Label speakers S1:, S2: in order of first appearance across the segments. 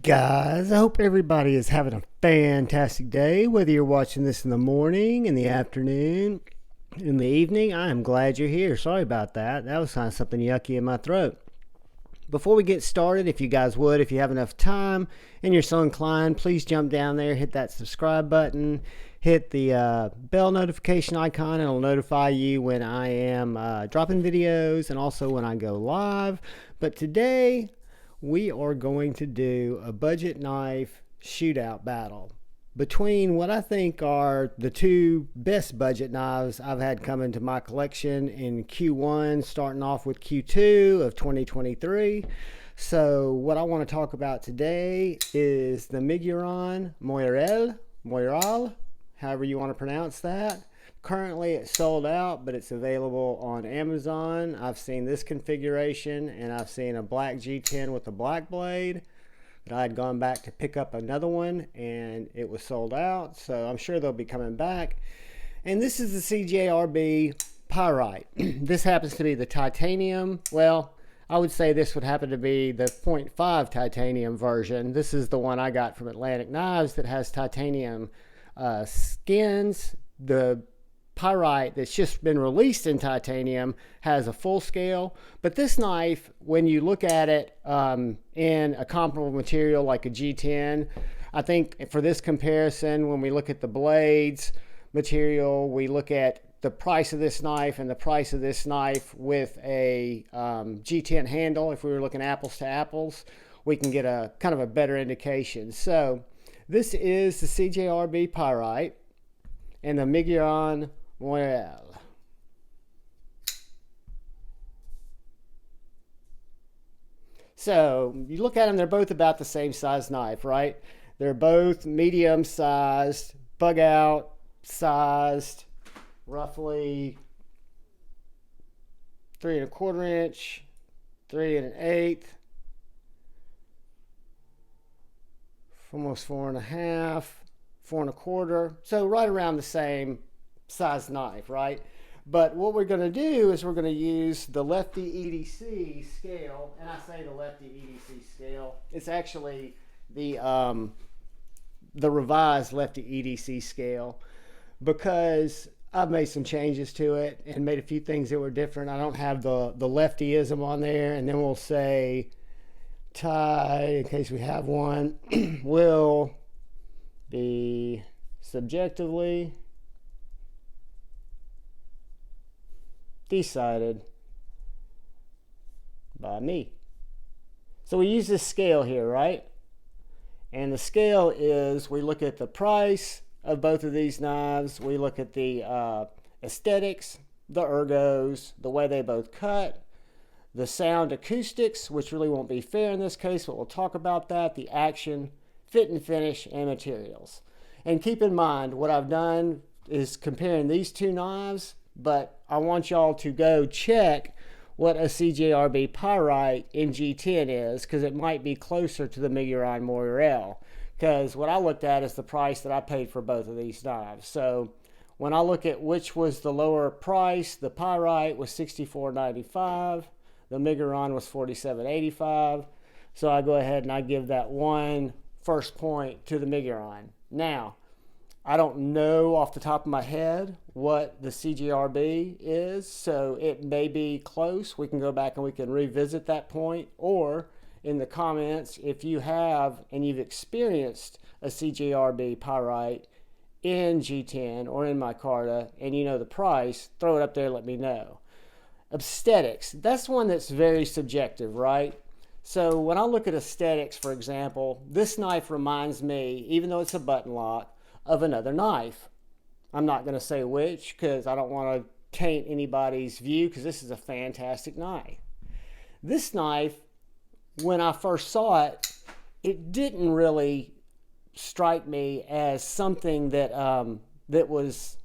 S1: guys, I hope everybody is having a fantastic day, whether you're watching this in the morning, in the afternoon, in the evening. I am glad you're here. Sorry about that. That was kind of something yucky in my throat. Before we get started, if you guys would, if you have enough time and you're so inclined, please jump down there, hit that subscribe button, hit the bell notification icon, and it'll notify you when I am dropping videos and also when I go live. But today, we are going to do a budget knife shootout battle between what I think are the two best budget knives I've had come into my collection in Q1, starting off with Q2 of 2023. So what I want to talk about today is the Miguron Morayl, however you want to pronounce that. Currently it's sold out, but it's available on Amazon. I've seen this configuration, and I've seen a black G10 with a black blade. But I had gone back to pick up another one, and it was sold out, so I'm sure they'll be coming back. And this is the CJRB Pyrite. This happens to be the titanium. Well, I would say this would happen to be the 0.5 titanium version. This is the one I got from Atlantic Knives that has titanium skins. The Pyrite that's just been released in titanium has a full scale, but this knife, when you look at it in a comparable material like a G10, I think for this comparison, when we look at the blades material, we look at the price of this knife and the price of this knife with a G10 handle. If we were looking apples to apples, we can get a kind of a better indication. So this is the CJRB Pyrite and the Miguron Morayl. So you look at them, they're both about the same size knife, right? They're both medium sized, bug out sized, roughly 3 1/4 inch, 3 1/8, almost 4 1/2, 4 1/4. So right around the same size knife, right? But what we're going to do is we're going to use the lefty EDC scale, and I say the lefty EDC scale. It's actually the revised lefty EDC scale, because I've made some changes to it and made a few things that were different. I don't have the leftyism on there, and then we'll say tie, in case we have one, will be subjectively decided by me. So we use this scale here, right? And the scale is, we look at the price of both of these knives, we look at the aesthetics, the ergos, the way they both cut, the sound acoustics, which really won't be fair in this case, but we'll talk about that, the action, fit and finish, and materials. And keep in mind, what I've done is comparing these two knives, but I want y'all to go check what a CJRB Pyrite in G10 is, because it might be closer to the Miguron Morayl, because what I looked at is the price that I paid for both of these knives. So when I look at which was the lower price, the Pyrite was $64.95, the Miguron was $47.85. So I go ahead and I give that one first point to the Miguron. Now, I don't know off the top of my head what the CJRB is, so it may be close. We can go back and we can revisit that point, or in the comments, if you have and you've experienced a CJRB Pyrite in G10 or in micarta and you know the price, throw it up there, let me know. Aesthetics, that's one that's very subjective, right? So when I look at aesthetics, for example, this knife reminds me, even though it's a button lock, of another knife. I'm not going to say which, because I don't want to taint anybody's view, because this is a fantastic knife. This knife, when I first saw it, it didn't really strike me as something that was,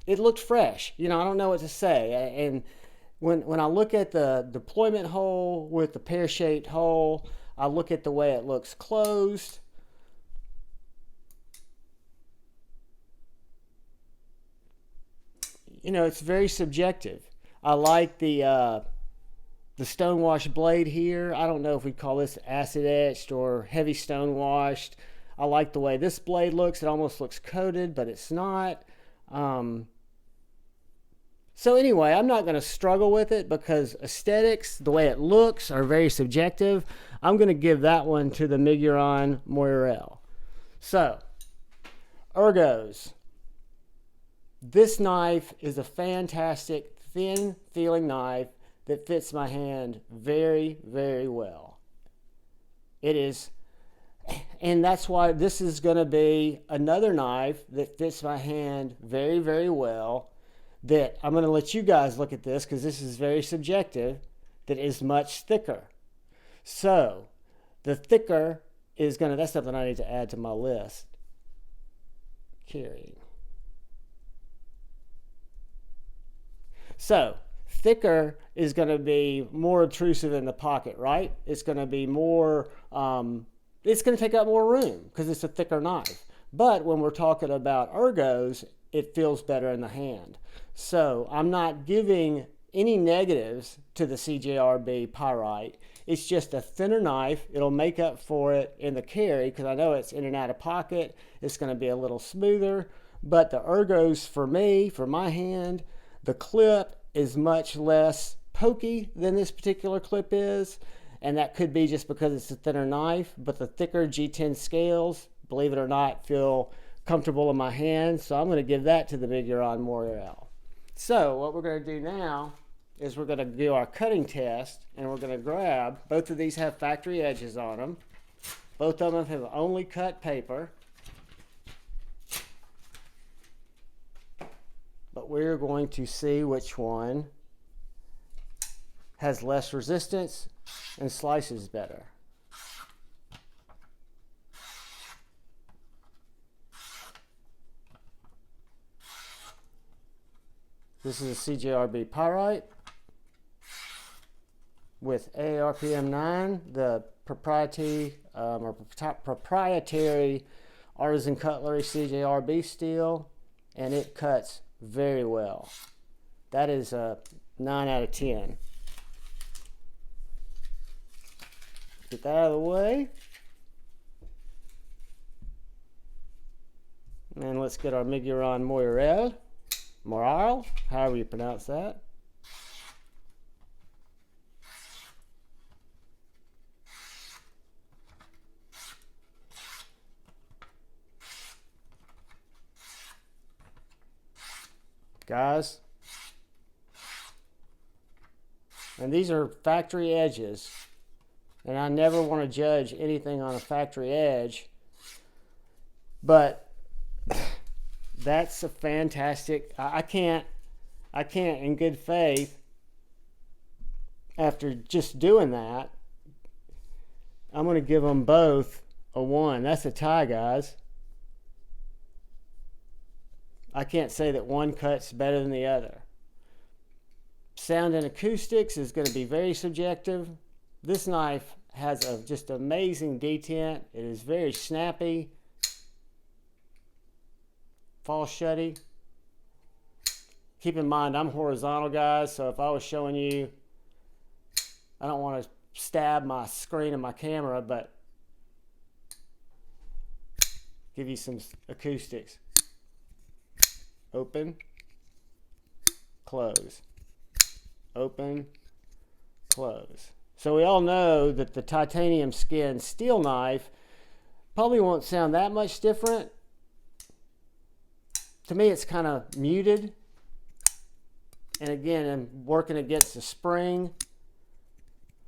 S1: it looked fresh. You know, I don't know what to say. And when I look at the deployment hole with the pear-shaped hole, I look at the way it looks closed. You know, it's very subjective. I like the The stonewash blade here, I don't know if we'd call this acid etched or heavy stonewashed. I like the way this blade looks. It almost looks coated, but it's not. So anyway, I'm not going to struggle with it because aesthetics, the way it looks, are very subjective. I'm going to give that one to the Miguron Morayl. So, ergos. This knife is a fantastic, thin feeling knife that fits my hand very, very well. It is, and that's why this is going to be another knife that fits my hand very, very well, that I'm going to let you guys look at this because this is very subjective, that is much thicker. So the thicker is going to, that's something I need to add to my list. Carrying. So thicker is going to be more obtrusive in the pocket, right? It's going to be more, it's going to take up more room because it's a thicker knife. But when we're talking about ergos, it feels better in the hand. So I'm not giving any negatives to the CJRB Pyrite. It's just a thinner knife. It'll make up for it in the carry because I know it's in and out of pocket. It's going to be a little smoother. But the ergos for me, for my hand, the clip is much less pokey than this particular clip is, and that could be just because it's a thinner knife, but the thicker G10 scales, believe it or not, feel comfortable in my hand, so I'm going to give that to the Miguron Morayl. So what we're going to do now is we're going to do our cutting test, and we're going to grab, both of these have factory edges on them, both of them have only cut paper, but we're going to see which one has less resistance and slices better. This is a CJRB Pyrite with ARPM 9, the proprietary artisan cutlery CJRB steel, and it cuts very well. That is a 9 out of 10. Get that out of the way. And let's get our Miguron Morayl, however you pronounce that. Guys, and these are factory edges, and I never want to judge anything on a factory edge, but that's a fantastic, I can't in good faith, after just doing that, I'm going to give them both a 1. That's a tie, guys. I can't say that one cuts better than the other. Sound and acoustics is going to be very subjective. This knife has a just amazing detent. It is very snappy. Fall shutty. Keep in mind, I'm horizontal, guys, so if I was showing you, I don't want to stab my screen and my camera, but give you some acoustics. Open, close, open, close. So we all know that the titanium skin steel knife probably won't sound that much different. To me, it's kind of muted. And again, I'm working against the spring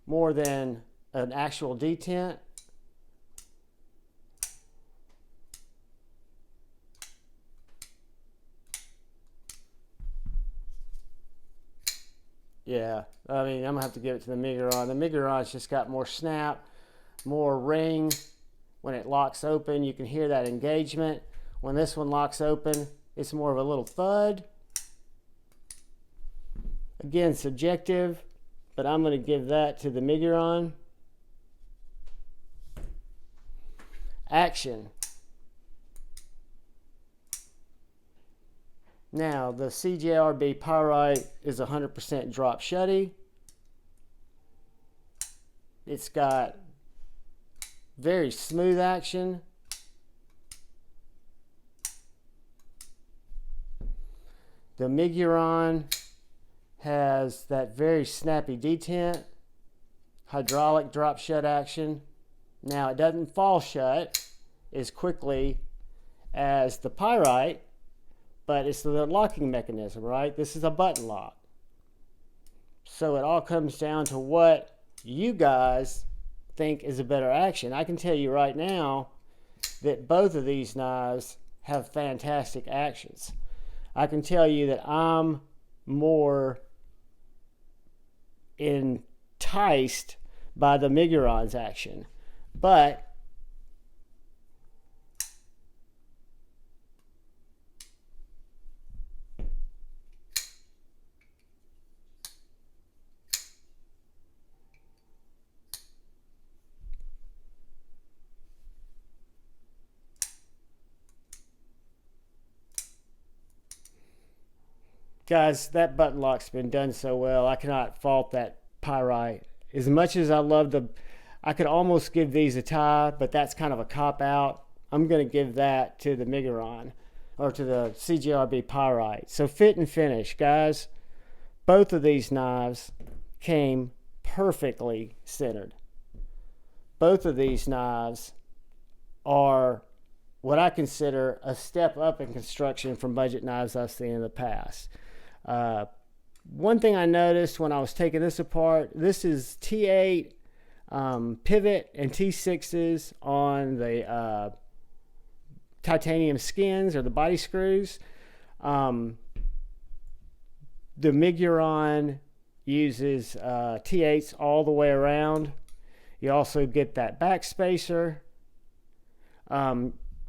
S1: more than an actual detent. Yeah, I mean, I'm going to have to give it to the Miguron. The Miguron's just got more snap, more ring. When it locks open, you can hear that engagement. When this one locks open, it's more of a little thud. Again, subjective, but I'm going to give that to the Miguron. Action. Now, the CJRB Pyrite is 100% drop shutty. It's got very smooth action. The Miguron has that very snappy detent, hydraulic drop shut action. Now it doesn't fall shut as quickly as the Pyrite, but it's the locking mechanism, right? This is a button lock. So it all comes down to what you guys think is a better action. I can tell you right now that both of these knives have fantastic actions. I can tell you that I'm more enticed by the Miguron's action, but guys, that button lock's been done so well. I cannot fault that Pyrite. As much as I love I could almost give these a tie, but that's kind of a cop-out. I'm going to give that to the Miguron, or to the CJRB Pyrite. So fit and finish, guys. Both of these knives came perfectly centered. Both of these knives are what I consider a step up in construction from budget knives I've seen in the past. One thing I noticed when I was taking this apart, this is T8 pivot and T6s on the titanium skins or the body screws. The Miguron uses T8s all the way around. You also get that back spacer.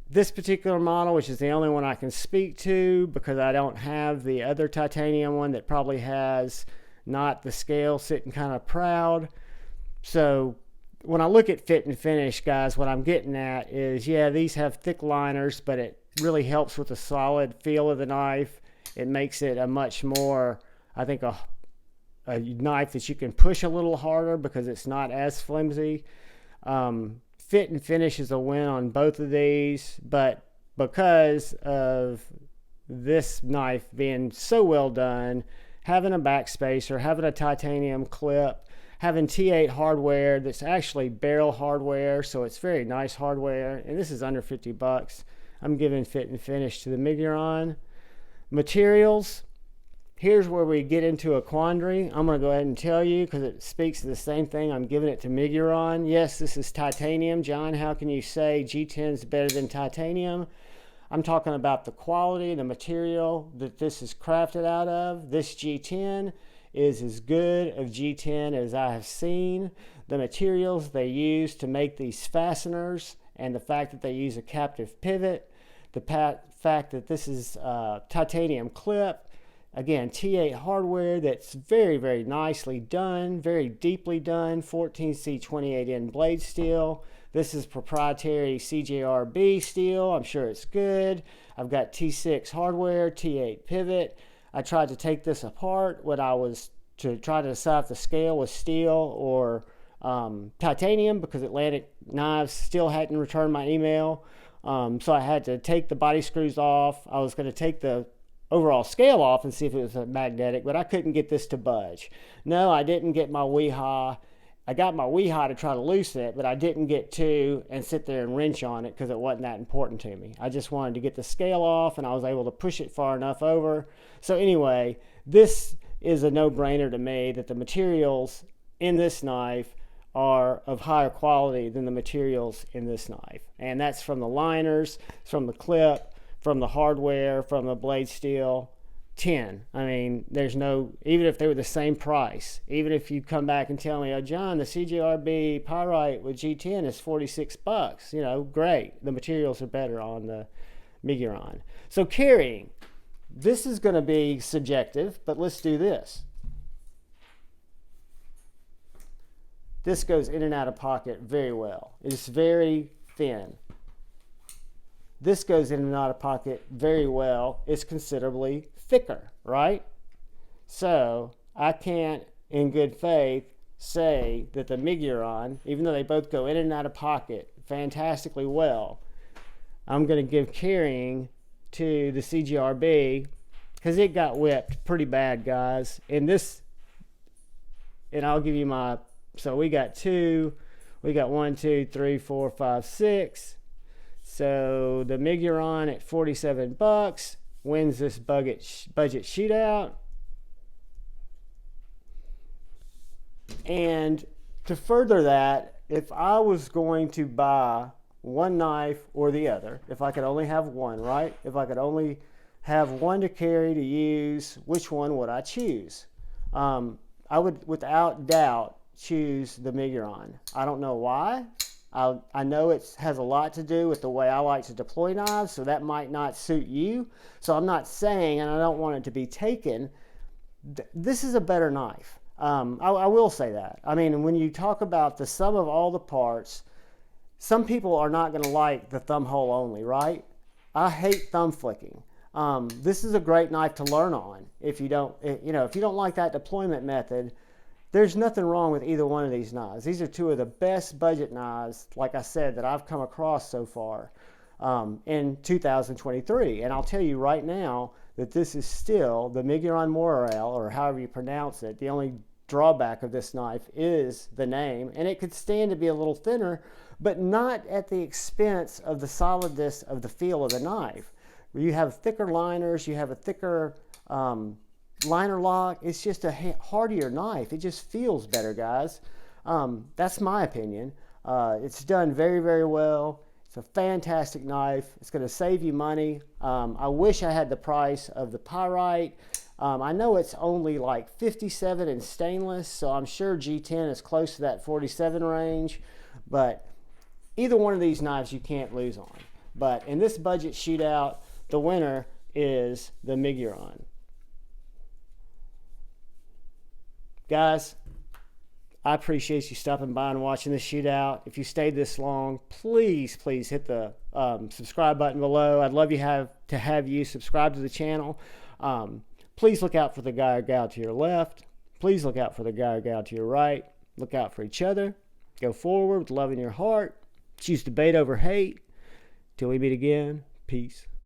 S1: This particular model, which is the only one I can speak to because I don't have the other titanium one that probably has not the scale sitting kind of proud. So when I look at fit and finish, guys, what I'm getting at is, yeah, these have thick liners, but it really helps with the solid feel of the knife. It makes it a much more, I think, a knife that you can push a little harder because it's not as flimsy. Fit and finish is a win on both of these, but because of this knife being so well done, having a backspacer, having a titanium clip, having T8 hardware that's actually barrel hardware, so it's very nice hardware, and this is under 50 bucks. I'm giving fit and finish to the Miguron. Materials, here's where we get into a quandary. I'm going to go ahead and tell you because it speaks to the same thing. I'm giving it to Miguron. Yes, this is titanium. John, how can you say G10 is better than titanium? I'm talking about the quality, the material that this is crafted out of. This G10 is as good of G10 as I have seen. The materials they use to make these fasteners and the fact that they use a captive pivot, the fact that this is titanium clip, again, T8 hardware that's very, very nicely done, very deeply done, 14C 28N blade steel. This is proprietary CJRB steel. I'm sure it's good. I've got T6 hardware, T8 pivot. I tried to take this apart when I was to try to decide if the scale was steel or titanium because Atlantic Knives still hadn't returned my email. So I had to take the body screws off. I was going to take the overall scale off and see if it was magnetic, but I couldn't get this to budge. No, I didn't get my Weehaw. I got my Weehaw to try to loosen it, but I didn't get to and sit there and wrench on it because it wasn't that important to me. I just wanted to get the scale off, and I was able to push it far enough over. So anyway, this is a no-brainer to me that the materials in this knife are of higher quality than the materials in this knife. And that's from the liners, from the clip, from the hardware, from the blade steel. 10. I mean, there's no, even if they were the same price, even if you come back and tell me, oh, John, the CJRB Pyrite with G10 is 46 bucks, you know, great. The materials are better on the Miguron. So carrying, this is going to be subjective, but let's do this. This goes in and out of pocket very well. It's very thin. This goes in and out of pocket very well. It's considerably thicker, right? So I can't, in good faith, say that the Miguron, even though they both go in and out of pocket fantastically well, I'm going to give carrying to the CJRB because it got whipped pretty bad, guys. And I'll give you my, so we got 1, 2, 3, 4, 5, 6. So the Miguron at $47 wins this budget shootout. And to further that, if I was going to buy one knife or the other, if I could only have one, right? If I could only have one to carry, to use, which one would I choose? I would, without doubt, choose the Miguron. I don't know why. I know it has a lot to do with the way I like to deploy knives, so that might not suit you. So I'm not saying, and I don't want it to be taken, this is a better knife. I will say that. I mean, when you talk about the sum of all the parts, some people are not going to like the thumb hole only, right? I hate thumb flicking. This is a great knife to learn on. If you don't like that deployment method, there's nothing wrong with either one of these knives. These are two of the best budget knives, like I said, that I've come across so far in 2023. And I'll tell you right now that this is still the Miguron Morayl, or however you pronounce it. The only drawback of this knife is the name, and it could stand to be a little thinner, but not at the expense of the solidness of the feel of the knife. You have thicker liners, you have a thicker liner lock. It's just a hardier knife. It just feels better, guys. That's my opinion. It's done very, very well. It's a fantastic knife. It's going to save you money. I wish I had the price of the Pyrite. I know it's only like 57 in stainless, so I'm sure G10 is close to that 47 range. But either one of these knives you can't lose on. But in this budget shootout, the winner is the Miguron. Guys, I appreciate you stopping by and watching this shootout. If you stayed this long, please hit the subscribe button below. I'd love to have you subscribe to the channel. Please look out for the guy or gal to your left. Please look out for the guy or gal to your right. Look out for each other. Go forward with love in your heart. Choose debate over hate. Till we meet again, peace.